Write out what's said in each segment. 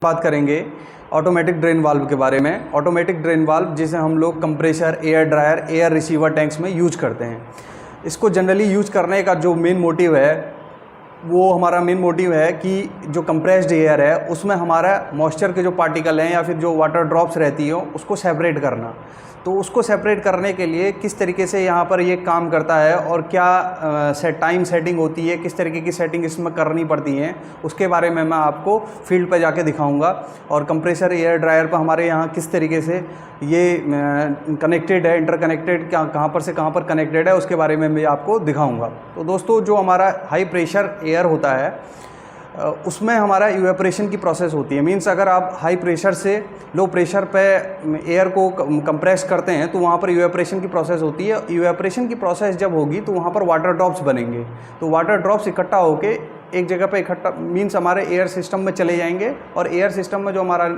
बात करेंगे automatic drain valve के बारे में। ऑटोमेटिक ड्रेन वाल्व जिसे हम लोग compressor, air dryer, air receiver tanks में यूज करते हैं। इसको जनरली यूज करने का जो मेन मोटिव है वो हमारा मेन मोटिव है कि जो कंप्रेस्ड एयर है उसमें हमारा मॉइस्चर के जो पार्टिकल हैं या फिर जो वाटर ड्रॉप्स रहती हो उसको सेपरेट करना। तो उसको सेपरेट करने के लिए किस तरीके से यहाँ पर ये काम करता है और क्या टाइम सेटिंग होती है, किस तरीके की सेटिंग इसमें करनी पड़ती है, उसके बारे में मैं आपको फील्ड पे जाके दिखाऊंगा। और कंप्रेसर, एयर ड्रायर पर हमारे यहाँ किस तरीके से ये कनेक्टेड है, इंटरकनेक्टेड, कहाँ पर से कहाँ पर कनेक्टेड है, उसके बारे में मैं आपको दिखाऊँगा। तो दोस्तों, जो हमारा हाई प्रेशर एयर होता है उसमें हमारा इवेपोरेशन की प्रोसेस होती है। मींस अगर आप हाई प्रेशर से लो प्रेशर पे एयर को कंप्रेस करते हैं तो वहाँ पर इवेपोरेशन की प्रोसेस होती है। इवेपोरेशन की प्रोसेस जब होगी तो वहाँ पर वाटर ड्रॉप्स बनेंगे। तो वाटर ड्रॉप्स इकट्ठा होके एक जगह पे इकट्ठा मींस हमारे एयर सिस्टम में चले जाएंगे और एयर सिस्टम में जो हमारा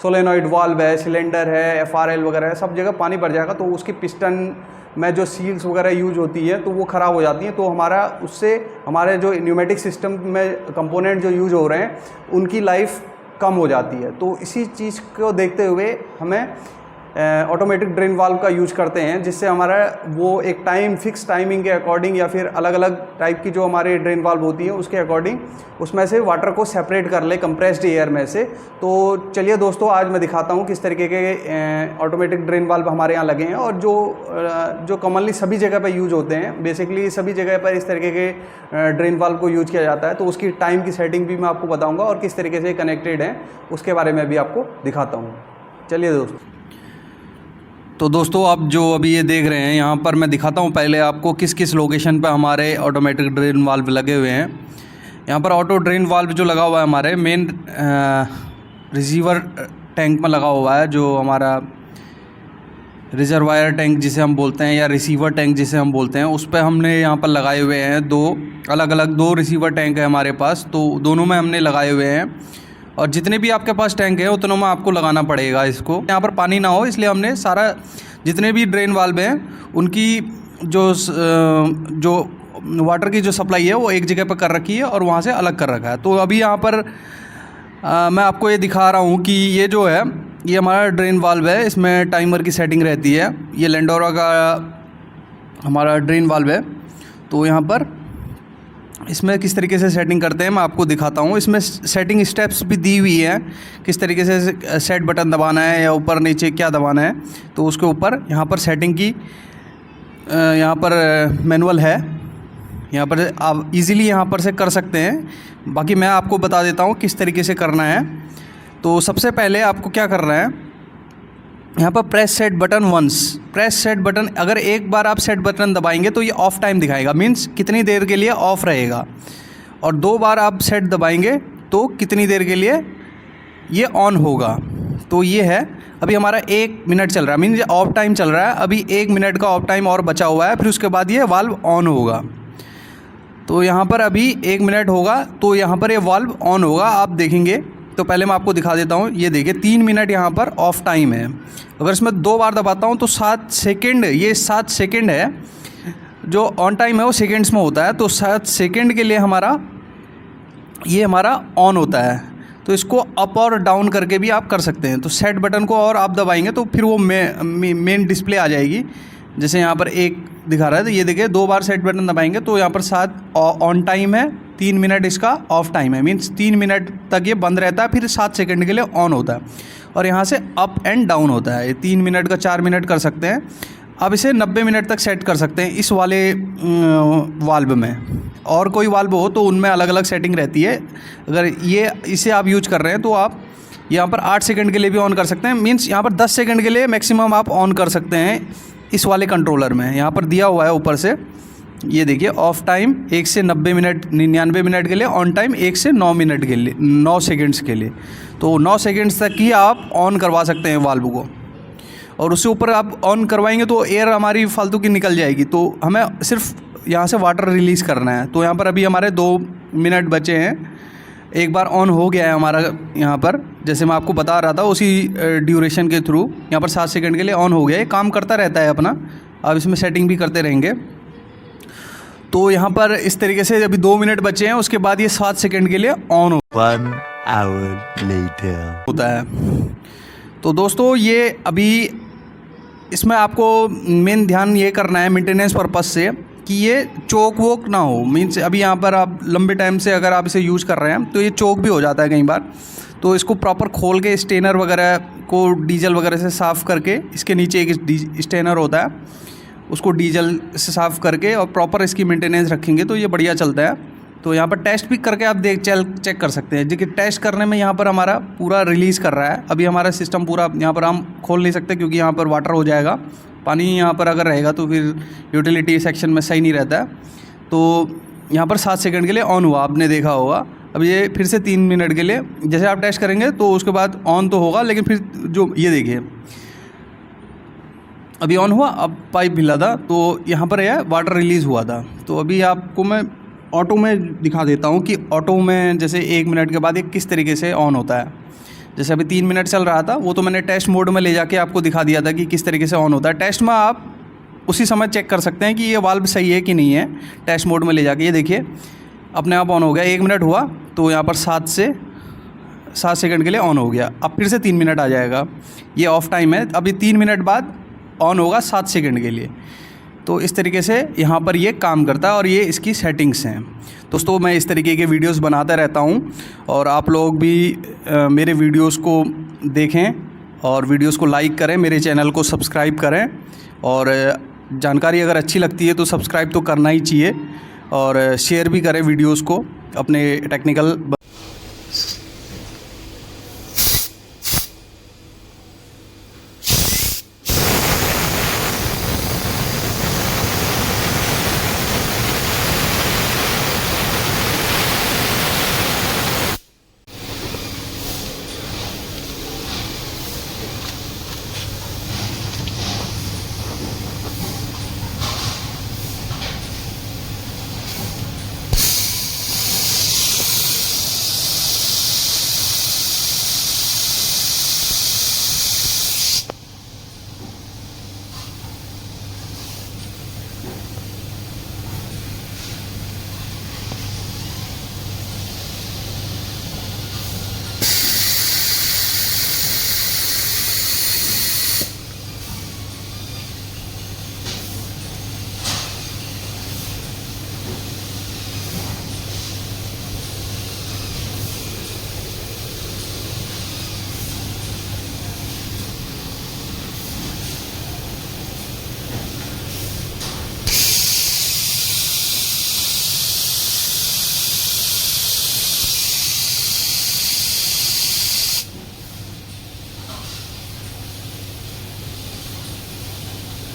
सोलेनॉइड वाल्व है, सिलेंडर है, FRL वगैरह है, सब जगह पानी भर जाएगा। तो उसकी पिस्टन में जो सील्स वगैरह यूज होती है तो वो ख़राब हो जाती हैं। तो हमारा उससे हमारे जो न्यूमेटिक सिस्टम में कंपोनेंट जो यूज हो रहे हैं उनकी लाइफ कम हो जाती है। तो इसी चीज़ को देखते हुए हमें ऑटोमेटिक ड्रेन वाल्व का यूज करते हैं, जिससे हमारा वो एक फिक्स टाइमिंग के अकॉर्डिंग या फिर अलग अलग टाइप की जो हमारे ड्रेन वाल्व होती है उसके अकॉर्डिंग उसमें से वाटर को सेपरेट कर ले कंप्रेस्ड एयर में से। तो चलिए दोस्तों, आज मैं दिखाता हूँ किस तरीके के ऑटोमेटिक ड्रेन वाल्व हमारे यहाँ लगे हैं और जो कॉमनली सभी जगह पर यूज होते हैं। बेसिकली सभी जगह पर इस तरीके के ड्रेन वाल्व को यूज किया जाता है। तो उसकी टाइम की सेटिंग भी मैं आपको बताऊँगा और किस तरीके से कनेक्टेड है उसके बारे में भी आपको दिखाता हूँ। चलिए दोस्तों, तो दोस्तों आप जो अभी ये देख रहे हैं यहाँ पर मैं दिखाता हूँ पहले आपको किस किस लोकेशन पे हमारे ऑटोमेटिक ड्रेन वाल्व लगे हुए हैं। यहाँ पर ऑटो ड्रेन वाल्व जो लगा हुआ है हमारे मेन रिसीवर टैंक में लगा हुआ है, जो हमारा रिजर्वायर टैंक जिसे हम बोलते हैं या रिसीवर टैंक जिसे हम बोलते हैं, उस पर हमने यहाँ पर लगाए हुए हैं दो रिसीवर टैंक है हमारे पास। तो दोनों में हमने लगाए हुए हैं और जितने भी आपके पास टैंक है उतनों में आपको लगाना पड़ेगा इसको। यहाँ पर पानी ना हो इसलिए हमने सारा जितने भी ड्रेन वाल्व हैं उनकी जो वाटर की जो सप्लाई है वो एक जगह पर कर रखी है और वहाँ से अलग कर रखा है। तो अभी यहाँ पर मैं आपको ये दिखा रहा हूँ कि ये जो है ये हमारा ड्रेन वाल्व है, इसमें टाइमर की सेटिंग रहती है। ये लेंडोरा का हमारा ड्रेन वाल्व है। तो यहाँ पर इसमें किस तरीके से सेटिंग करते हैं मैं आपको दिखाता हूँ। इसमें सेटिंग स्टेप्स भी दी हुई है, किस तरीके से सेट बटन दबाना है या ऊपर नीचे क्या दबाना है। तो उसके ऊपर यहाँ पर सेटिंग की यहाँ पर मैनुअल है, यहाँ पर आप इजीली यहाँ पर से कर सकते हैं। बाकी मैं आपको बता देता हूँ किस तरीके से करना है। तो सबसे पहले आपको क्या करना है, यहाँ पर press set button once. Press set button, अगर एक बार आप सेट बटन दबाएंगे तो ये ऑफ टाइम दिखाएगा, मींस कितनी देर के लिए ऑफ रहेगा। और 2 बार आप सेट दबाएंगे तो कितनी देर के लिए ये ऑन होगा। तो ये है, अभी हमारा 1 मिनट चल रहा है, मींस ऑफ टाइम चल रहा है। अभी 1 मिनट का ऑफ टाइम और बचा हुआ है, फिर उसके बाद ये वाल्व ऑन होगा। तो यहाँ पर अभी 1 मिनट होगा तो यहाँ पर ये वाल्व ऑन होगा, आप देखेंगे। तो पहले मैं आपको दिखा देता हूँ, ये देखिए 3 मिनट यहाँ पर ऑफ टाइम है। अगर इसमें 2 बार दबाता हूँ तो 7 सेकेंड, ये 7 सेकेंड है। जो ऑन टाइम है वो सेकेंड्स में होता है। तो 7 सेकेंड के लिए हमारा ऑन होता है। तो इसको अप और डाउन करके भी आप कर सकते हैं। तो सेट बटन को और आप दबाएंगे तो फिर वो मेन डिस्प्ले आ जाएगी। जैसे यहाँ पर 1 दिखा रहा है, तो ये देखिए 2 बार सेट बटन दबाएंगे तो यहाँ पर 7 ऑन टाइम है, 3 मिनट इसका ऑफ टाइम है। मींस 3 मिनट तक ये बंद रहता है, फिर 7 सेकंड के लिए ऑन होता है और यहाँ से अप एंड डाउन होता है। ये 3 मिनट का 4 मिनट कर सकते हैं। अब इसे 90 मिनट तक सेट कर सकते हैं इस वाले वाल्व में। और कोई वाल्व हो तो उनमें अलग अलग सेटिंग रहती है। अगर इसे आप यूज कर रहे हैं तो आप यहाँ पर 8 सेकंड के लिए भी ऑन कर सकते हैं। मींस यहाँ पर 10 सेकंड के लिए मैक्सिमम आप ऑन कर सकते हैं इस वाले कंट्रोलर में। यहाँ पर दिया हुआ है ऊपर से, ये देखिए ऑफ टाइम 1 से 90 मिनट 99 मिनट के लिए, ऑन टाइम 1 से 9 मिनट के लिए, 9 सेकेंड्स के लिए। तो 9 सेकेंड्स तक ही आप ऑन करवा सकते हैं वाल्व को। और उससे ऊपर आप ऑन करवाएंगे तो एयर हमारी फालतू की निकल जाएगी। तो हमें सिर्फ यहाँ से वाटर रिलीज़ करना है। तो यहाँ पर अभी हमारे 2 मिनट बचे हैं। एक बार ऑन हो गया है हमारा, यहाँ पर जैसे मैं आपको बता रहा था उसी ड्यूरेशन के थ्रू यहाँ पर 7 सेकंड के लिए ऑन हो गया है। काम करता रहता है अपना, अब इसमें सेटिंग भी करते रहेंगे। तो यहाँ पर इस तरीके से अभी 2 मिनट बचे हैं, उसके बाद ये 7 सेकंड के लिए ऑन हो। 1 hour later. होता है। तो दोस्तों ये अभी इसमें आपको मेन ध्यान ये करना है मेंटेनेंस पर्पस से कि ये चोक वोक ना हो। मीन्स अभी यहाँ पर आप लंबे टाइम से अगर आप इसे यूज़ कर रहे हैं तो ये चोक भी हो जाता है कई बार। तो इसको प्रॉपर खोल के स्टेनर वगैरह को डीजल वगैरह से साफ़ करके, इसके नीचे एक स्टेनर होता है, उसको डीजल से साफ़ करके और प्रॉपर इसकी मेंटेनेंस रखेंगे तो ये बढ़िया चलता है। तो यहाँ पर टेस्ट भी करके आप चेक कर सकते हैं। देखिए टेस्ट करने में यहाँ पर हमारा पूरा रिलीज़ कर रहा है। अभी हमारा सिस्टम पूरा यहाँ पर हम खोल नहीं सकते क्योंकि यहाँ पर वाटर हो जाएगा, पानी यहाँ पर अगर रहेगा तो फिर यूटिलिटी सेक्शन में सही नहीं रहता है। तो यहाँ पर 7 सेकंड के लिए ऑन हुआ, आपने देखा होगा। अब ये फिर से 3 मिनट के लिए जैसे आप टेस्ट करेंगे तो उसके बाद ऑन तो होगा, लेकिन फिर जो ये देखिए अभी ऑन हुआ, अब पाइप हिला था तो यहाँ पर यह वाटर रिलीज़ हुआ था। तो अभी आपको मैं ऑटो में दिखा देता हूँ कि ऑटो में जैसे 1 मिनट के बाद ये किस तरीके से ऑन होता है। जैसे अभी 3 मिनट चल रहा था, वो तो मैंने टेस्ट मोड में ले जाके आपको दिखा दिया था कि किस तरीके से ऑन होता है। टेस्ट में आप उसी समय चेक कर सकते हैं कि ये वाल्व सही है कि नहीं है। टेस्ट मोड में ले जाके ये देखिए अपने आप ऑन हो गया। 1 मिनट हुआ तो यहाँ पर 7 सेकंड के लिए ऑन हो गया। अब फिर से 3 मिनट आ जाएगा, ये ऑफ टाइम है। अभी 3 मिनट बाद ऑन होगा 7 सेकंड के लिए। तो इस तरीके से यहाँ पर ये काम करता है और ये इसकी सेटिंग्स हैं। दोस्तों मैं इस तरीके के वीडियोस बनाता रहता हूँ और आप लोग भी मेरे वीडियोस को देखें और वीडियोस को लाइक करें, मेरे चैनल को सब्सक्राइब करें। और जानकारी अगर अच्छी लगती है तो सब्सक्राइब तो करना ही चाहिए और शेयर भी करें वीडियोस को अपने टेक्निकल